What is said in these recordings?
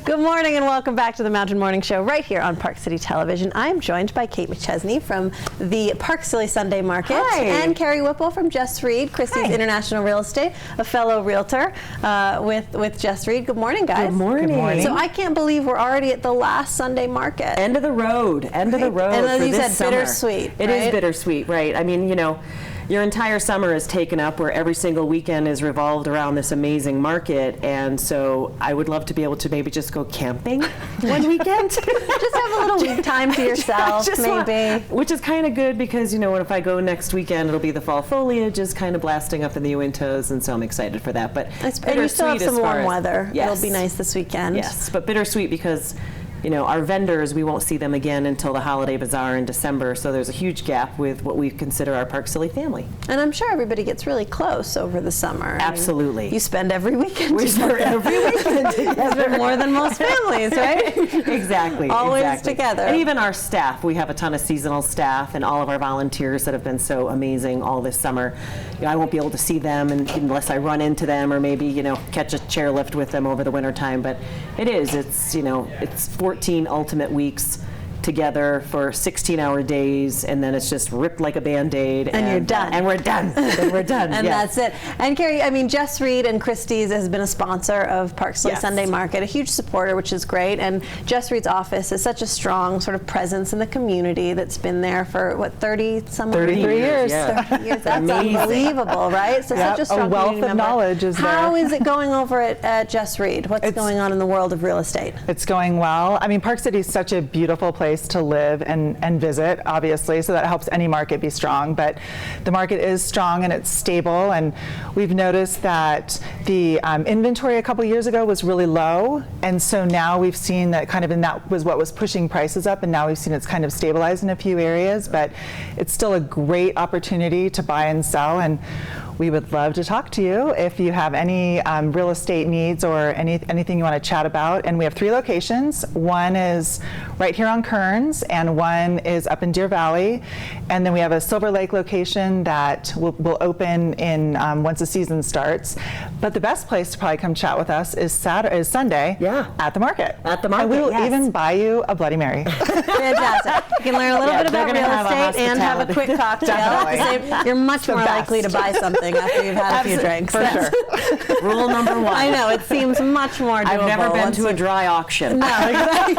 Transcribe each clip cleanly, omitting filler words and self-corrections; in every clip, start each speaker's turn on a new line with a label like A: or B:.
A: Good morning and welcome back to the Mountain Morning Show right here on Park City Television. I'm joined by Kate McChesney from the Park City Sunday Market.
B: Hi.
A: And Kerri Whipple from Jess Reid, Christie's International Real Estate, a fellow realtor with Jess Reid. Good morning, guys.
B: Good morning. Good morning.
A: So I can't believe we're already at the last Sunday market.
B: End of the road. End of the road.
A: And as
B: for
A: you
B: this
A: said,
B: summer.
A: bittersweet.
B: It is bittersweet, right? I mean, you know, your entire summer is taken up where every single weekend is revolved around this amazing market, and so I would love to be able to maybe just go camping one weekend.
A: Just have a little time to yourself, maybe.
B: Which is kind of good because, you know, if I go next weekend, it'll be the fall foliage is kind of blasting up in the Uintas, and so I'm excited for that. But
A: and you still have some warm weather.
B: Yes.
A: It'll be nice this weekend.
B: Yes, but bittersweet because, you know, our vendors, we won't see them again until the holiday bazaar in December, so there's a huge gap with what we consider our Park City family.
A: And I'm sure everybody gets really close over the summer.
B: Absolutely.
A: You spend every weekend
B: We spend every weekend together.
A: more than most families, right?
B: Exactly.
A: Always together.
B: And even our staff, we have a ton of seasonal staff and all of our volunteers that have been so amazing all this summer. You know, I won't be able to see them unless I run into them or maybe, you know, catch a chairlift with them over the winter time, but it's, you know, it's 14 ultimate weeks together for 16-hour days, and then it's just ripped like a Band-Aid.
A: And you're done.
B: And we're done. And we're done.
A: And that's it. And Kerri, I mean, Jess Reid and Christie's has been a sponsor of Park City Sunday Market, a huge supporter, which is great. And Jess Reid's office is such a strong sort of presence in the community that's been there for, what, 33
B: years. Yeah.
A: 30 years. That's unbelievable, right? So such a strong
C: wealth of knowledge is there.
A: How is it going over at Jess Reid? What's going on in the world of real estate?
C: It's going well. I mean, Park City is such a beautiful place to live and visit, obviously, so that helps any market be strong. But the market is strong and it's stable, and we've noticed that the inventory a couple years ago was really low, and so now we've seen that kind of, and that was what was pushing prices up, and now we've seen it's kind of stabilized in a few areas, but it's still a great opportunity to buy and sell, and we would love to talk to you if you have any real estate needs or anything you want to chat about. And we have 3 locations. One is right here on Kearns, and one is up in Deer Valley. And then we have a Silver Lake location that will open in once the season starts. But the best place to probably come chat with us is Sunday at the market.
B: At the market,
C: and we will even buy you a Bloody Mary.
A: Fantastic. You can learn a little bit about real estate and have a quick cocktail. You're much more likely to buy something after you've had a few drinks.
C: For sure.
B: Rule number 1.
A: I know, it seems much more doable.
B: I've never been to a dry auction.
A: No, exactly.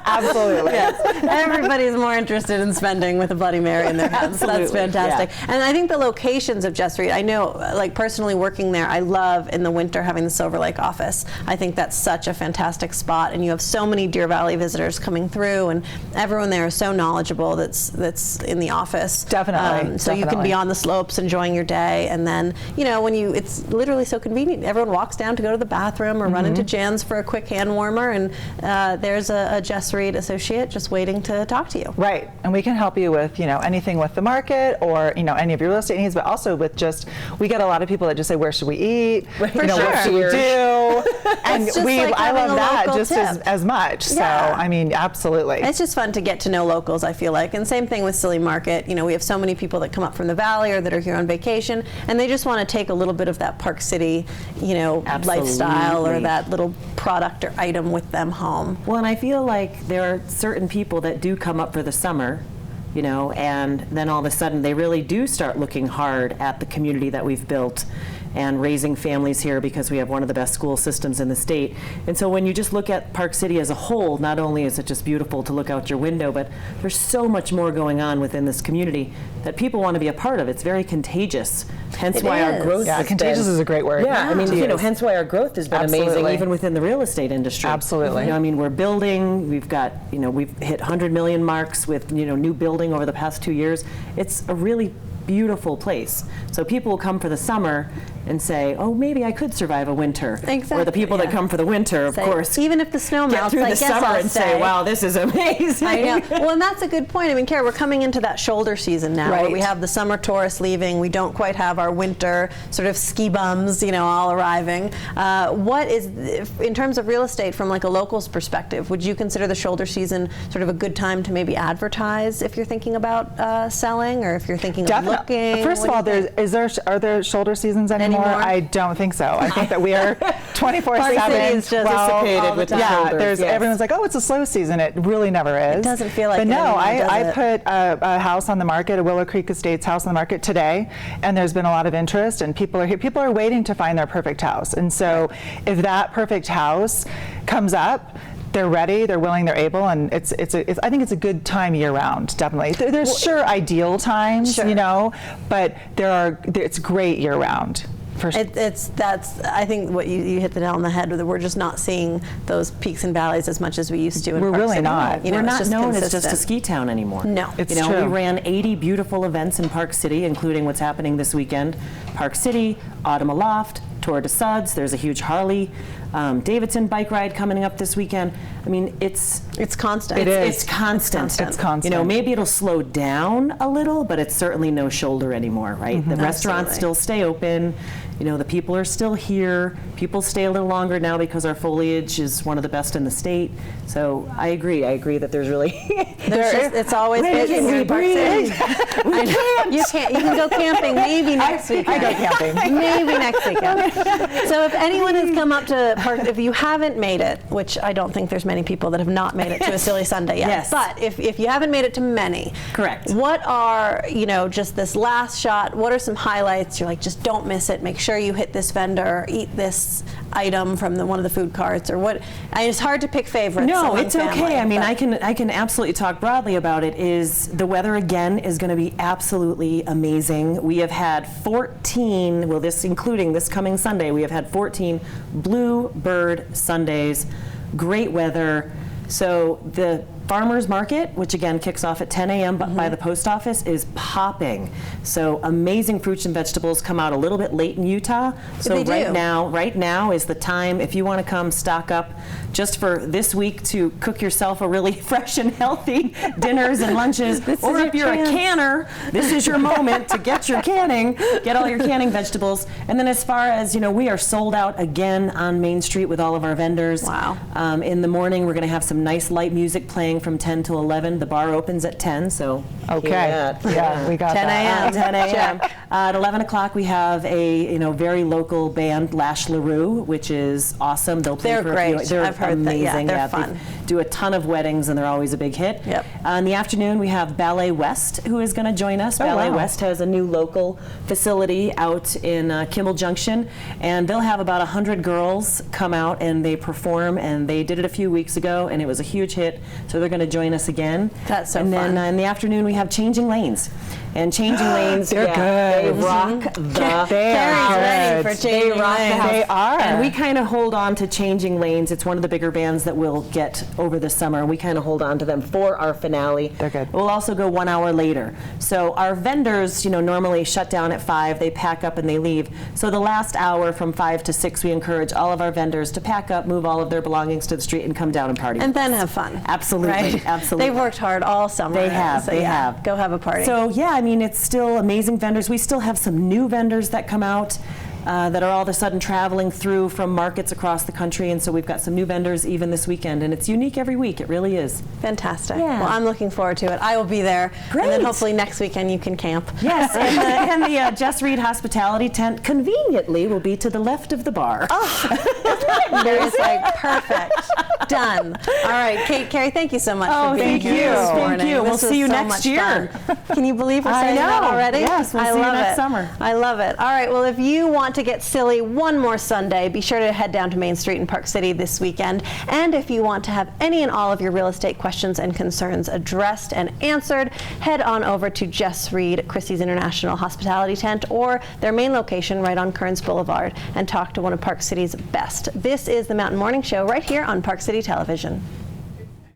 C: Absolutely.
A: Yes. Everybody's more interested in spending with a Bloody Mary in their hands. That's fantastic. Yeah. And I think the locations of Jess Reid, I know, like personally working there, I love in the winter having the Silver Lake office. I think that's such a fantastic spot, and you have so many Deer Valley visitors coming through, and everyone there is so knowledgeable that's in the office.
C: Definitely.
A: So you can be on the slopes enjoying your day. And then, you know, it's literally so convenient. Everyone walks down to go to the bathroom or run into Jan's for a quick hand warmer, and there's a Jess Reid associate just waiting to talk to you.
C: Right, and we can help you with, you know, anything with the market or, you know, any of your real estate needs, but also with just, we get a lot of people that just say, where should we eat? What should we do? And I love that just as much. So, I mean, absolutely.
A: It's just fun to get to know locals, I feel like. And same thing with Silly Market. You know, we have so many people that come up from the valley or that are here on vacation, and they just want to take a little bit of that Park City, you know, lifestyle or that little product or item with them home.
B: Well, and I feel like there are certain people that do come up for the summer, you know, and then all of a sudden they really do start looking hard at the community that we've built and raising families here because we have one of the best school systems in the state. And so when you just look at Park City as a whole, not only is it just beautiful to look out your window, but there's so much more going on within this community that people want to be a part of. It's very contagious, hence why our growth has
C: contagious is a great word.
B: Yeah, I mean, you know, hence why our growth has been amazing, even within the real estate industry.
C: Absolutely.
B: You know, I mean, we're building, we've got, you know, we've hit 100 million marks with, you know, new building over the past 2 years. It's a really beautiful place. So people will come for the summer and say, oh, maybe I could survive a winter.
A: Exactly.
B: Or the people that come for the winter, of course,
A: even if the snow melts,
B: through the summer and say, wow, this is amazing.
A: I know. Well, and that's a good point. I mean, Kerri, we're coming into that shoulder season now, where we have the summer tourists leaving. We don't quite have our winter sort of ski bums, you know, all arriving. What is, in terms of real estate, from like a local's perspective, would you consider the shoulder season sort of a good time to maybe advertise if you're thinking about selling, or if you're thinking of looking?
C: First of all, are there shoulder seasson anymore? anymore? I don't think so. I think that we are 24/7.
A: Park City is just
B: dissipated with the shoulders, yes.
C: Everyone's like, oh, it's a slow season. It really never is.
A: It doesn't feel like
C: But
A: it
C: no,
A: anymore,
C: I
A: does it?
C: put a house on the market, a Willow Creek Estates house on the market today, and there's been a lot of interest, and people are here. People are waiting to find their perfect house. And so if that perfect house comes up, they're ready, they're willing, they're able, and I think it's a good time year round, definitely. There's sure ideal times,
A: Sure.
C: you know, but it's great year round.
A: I think what you hit the nail on the head with it. We're just not seeing those peaks and valleys as much as we used to in
C: We're
A: Park
C: really
A: City.
C: not.
A: You know,
B: We're
A: it's
B: not
A: just
B: known as
A: consistent.
B: just a ski town anymore.
A: No.
C: It's
B: We
C: true.
B: ran 80 beautiful events in Park City, including what's happening this weekend. Park City, Autumn Aloft, Tour de Suds. There's a huge Harley Davidson bike ride coming up this weekend. I mean, it's
A: constant.
B: It's constant.
C: It's constant.
B: You know, maybe it'll slow down a little, but it's certainly no shoulder anymore, right? The restaurants
A: Absolutely.
B: still stay open. You know, the people are still here. People stay a little longer now because our foliage is one of the best in the state. So I agree. I agree that there's really
A: It's always busy here in Park City. You can go camping maybe next weekend.
C: I go camping.
A: Maybe next weekend. So if anyone has come up to Park, if you haven't made it, which I don't think there's many people that have not made it to a Silly Sunday yet.
B: Yes.
A: But if you haven't made it to many,
B: Correct.
A: What are, just this last shot, what are some highlights? You're like, just don't miss it. Make sure you hit this vendor, eat this item from one of the food carts, or what. It's hard to pick favorites.
B: No,
A: among
B: it's okay.
A: family,
B: I mean,
A: but-
B: I can absolutely talk broadly about it. Is the weather again is going to be absolutely amazing. We have had 14, well, including this coming Sunday, we have had 14 Bluebird Sundays. Great weather. So the farmers market, which again kicks off at 10 a.m. by the post office, is popping. So amazing fruits and vegetables come out a little bit late in Utah. So
A: They do.
B: right now is the time if you want to come stock up just for this week to cook yourself a really fresh and healthy dinners and lunches. Or if you're a canner, this is your moment to get your canning, get all your canning vegetables. And then as far as, we are sold out again on Main Street with all of our vendors.
A: Wow.
B: In the morning, we're going to have some nice light music playing from 10 to 11. The bar opens at 10, so
C: Okay.
B: hear that.
C: Yeah, we got
A: 10
C: that.
A: a.m.
B: 10 a.m. At 11 o'clock, we have a very local band, Lash LaRue, which is awesome. They'll play
A: They're
B: for
A: great.
B: a few. They're
A: I've heard that.
B: amazing.
A: Yeah, they're
B: they
A: fun.
B: do a ton of weddings, and they're always a big hit.
A: Yep.
B: In the afternoon, we have Ballet West, who is going to join us. Ballet
C: wow.
B: West has a new local facility out in Kimball Junction, and they'll have about 100 girls come out and they perform, and they did it a few weeks ago, and it was a huge hit. So they're going to join us again.
A: That's so
B: and
A: fun.
B: then in the afternoon, we have Changing Lanes. And Changing Lanes,
C: They're good.
B: They rock the
A: Carrie's ready for
C: good.
A: Changing
B: they rock the
A: Lanes.
B: house.
C: They are.
B: And we kind of hold on to Changing Lanes. It's one of the bigger bands that we'll get over the summer. And we kind of hold on to them for our finale.
C: They're good.
B: We'll also go 1 hour later. So our vendors, normally shut down at 5. They pack up and they leave. So the last hour from 5 to 6, we encourage all of our vendors to pack up, move all of their belongings to the street, and come down and party.
A: And then have fun.
B: Absolutely,
A: Right?
B: absolutely.
A: They've worked hard all summer.
B: They have,
A: So
B: they
A: yeah,
B: have.
A: Go have a party.
B: So yeah, I mean, it's still amazing vendors. We still have some new vendors that come out that are all of a sudden traveling through from markets across the country, and so we've got some new vendors even this weekend, and it's unique every week. It really is.
A: Fantastic.
B: Yeah.
A: Well, I'm looking forward to it. I will be there.
B: Great.
A: And then hopefully next weekend you can camp.
B: Yes, and the Jess Reid hospitality tent conveniently will be to the left of the bar.
A: It's like perfect. Done. All right, Kerri, thank you so much for being
B: thank
A: here
B: you.
A: this
B: Thank
A: morning.
B: you. We'll
A: This was
B: see you
A: so
B: next
A: much
B: year.
A: fun. Can you believe we're
B: I
A: saying that
B: know.
A: already?
B: Yes, we'll
A: I
B: see you
A: love
B: next
A: it.
B: summer.
A: I love it. All right, well, if you want to get silly one more Sunday, be sure to head down to Main Street in Park City this weekend. And if you want to have any and all of your real estate questions and concerns addressed and answered, head on over to Jess Reid, Christie's International Hospitality Tent, or their main location right on Kearns Boulevard, and talk to one of Park City's best. This is the Mountain Morning Show right here on Park City Television.